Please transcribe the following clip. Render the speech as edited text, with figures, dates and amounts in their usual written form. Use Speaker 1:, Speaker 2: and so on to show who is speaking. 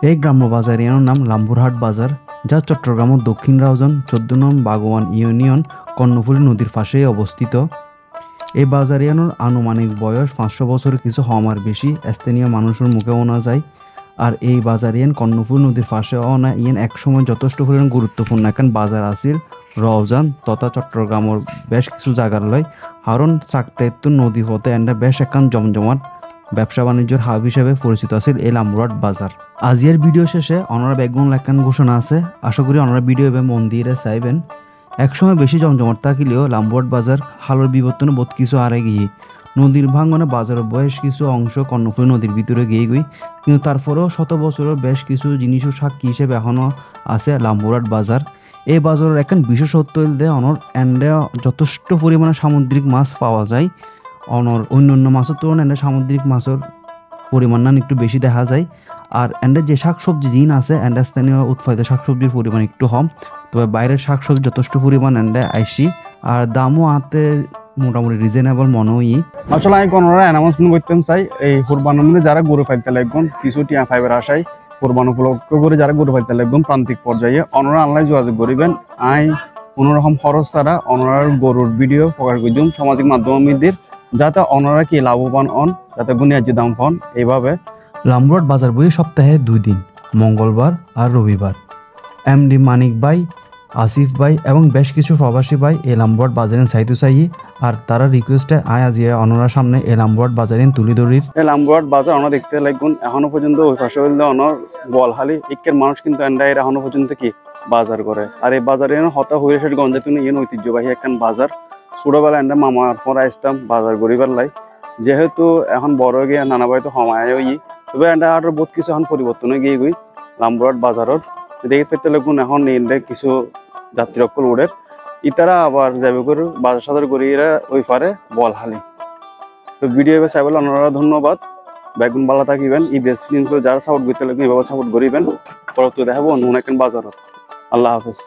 Speaker 1: এই গ্রাম্য বাজারিয়ানোর নাম লাম্বুরহাট বাজার, যা চট্টগ্রামের দক্ষিণ রাউজান 14 নং বাগওয়ান ইউনিয়ন কর্ণফুলী নদীর পাশেই অবস্থিত। এই বাজারিয়ানোর আনুমানিক বয়স 500 বছরের কিছু হওয়ার বেশি স্থানীয় মানুষের মুখে শোনা যায়। আর এই বাজারিয়ান কর্ণফুলী নদীর পাশে অনা ইয়েন একসময় যথেষ্ট পরিমাণ গুরুত্বপূর্ণ এখন বাজার আছিল রওজান তথা চট্টগ্রামের বেশ কিছু জায়গার লয়, কারণ চাকতাইত্য নদী পথে এন্ডা বেশ একখান জমজমাট ব্যবসা বাণিজ্যের হাব হিসেবে পরিচিত আছিল এই লাম্বুরহাট বাজার। আজিয়ার ভিডিও শেষে অনরা বেগুন লেখান ঘোষণা আছে, আশা করি অনরা ভিডিও এবার মন দিয়ে চাইবেন। একসময় বেশি জমজমাট থাকলেও লাম্বুরহাট বাজার হালোর বিবর্তনে বোধ কিছু আরে গিয়ে নদীর ভাঙ্গনে বাজারের বয়স কিছু অংশ কর্ণফুলী নদীর ভিতরে গিয়ে গই, কিন্তু তারপরেও শত বছরের বেশ কিছু জিনিসও সাক্ষী হিসেবে এখনও আছে লাম্বুরহাট বাজার। এই বাজারের এখন বিশেষত্ব হইলে অনর এন্ডে যথেষ্ট পরিমাণে সামুদ্রিক মাছ পাওয়া যায়। অনর অন্যান্য মাছের তুলনায় এন্ডে সামুদ্রিক মাছের পরিমাণ একটু বেশি দেখা যায়। আর এন্ডের যে শাকসবজি জিন আছে এন্ডে স্থানীয় উৎপাদিত শাকসবজির পরিমাণ একটু কম, তবে বাইরের শাকসবজি যথেষ্ট পরিমাণ এন্ডে আইসি আর দামও আতে মোটামুটি রিজনেবল মনে হই।
Speaker 2: আসলে আমি কোনোরা অ্যানাউন্সমেন্ট করতাম চাই এই কোরবানির মধ্যে যারা গরু ফাইতে লাগবেন কিছু টিয়া ফাইবার আসায় কোরবান উপলক্ষ করে যারা গরু ফাইতে লাগবেন প্রান্তিক পর্যায়ে অনরা অনলাইন যোগাযোগ করিবেন। আই কোনোরকম খরচ ছাড়া অনরার গরুর ভিডিও প্রকাশ করছুম সামাজিক মাধ্যমের যাতে অনরা কি লাভবান হন, যাতে বুনিয়াদি দাম পান। এইভাবে
Speaker 1: লাম্বুরহাট বাজার বই সপ্তাহে 2 দিন, মঙ্গলবার আর রবিবার। এমডি মানিক ভাই, আসিফ ভাই এবং বেশ কিছু প্রবাসী ভাই এই লাম্বুরহাট বাজারের চাইতে চাই, আর তারা রিকোয়েস্টে আয় আজিয়া অনরার সামনে এই লাম্বুরহাট বাজারের তুলি ধরির।
Speaker 2: এই লাম্বুরহাট বাজার অনরা দেখতে লাগবেন এখনো পর্যন্ত ওই পাশে হইলে অনর গোয়ালহালি ইকের মানুষ কিন্তু এন্ডাইর এখনো পর্যন্ত কি বাজার করে। আর এই বাজারে হতা হয়ে সেটা গঞ্জে তুমি ইয়ে ঐতিহ্যবাহী একখান বাজার। ছোটবেলা এন্ডা মামার পর আসতাম বাজার গরিবার লাই, যেহেতু এখন বড় গিয়ে নানা বাড়িতে সময় হই, তবে এন্ডা আর বহুত কিছু এখন পরিবর্তন হয়ে গিয়ে গই লাম্বুরহাট বাজারত দেখে ফেরতে লাগুন। এখন এন্ডে কিছু যাত্রী অক্কল উড়ের ইতারা আবার যাবে করে বাজার সাজার করি এরা ওই পারে বলহালি। তো ভিডিও চাই বলে অন্যরা ধন্যবাদ। বেগুন বালা থাকিবেন এই বেস্ট ফিল্ম যারা সাপোর্ট করতে লাগবে এভাবে সাপোর্ট করিবেন। পরবর্তী দেখাবো অন্য একজন বাজারত। আল্লাহ হাফেজ।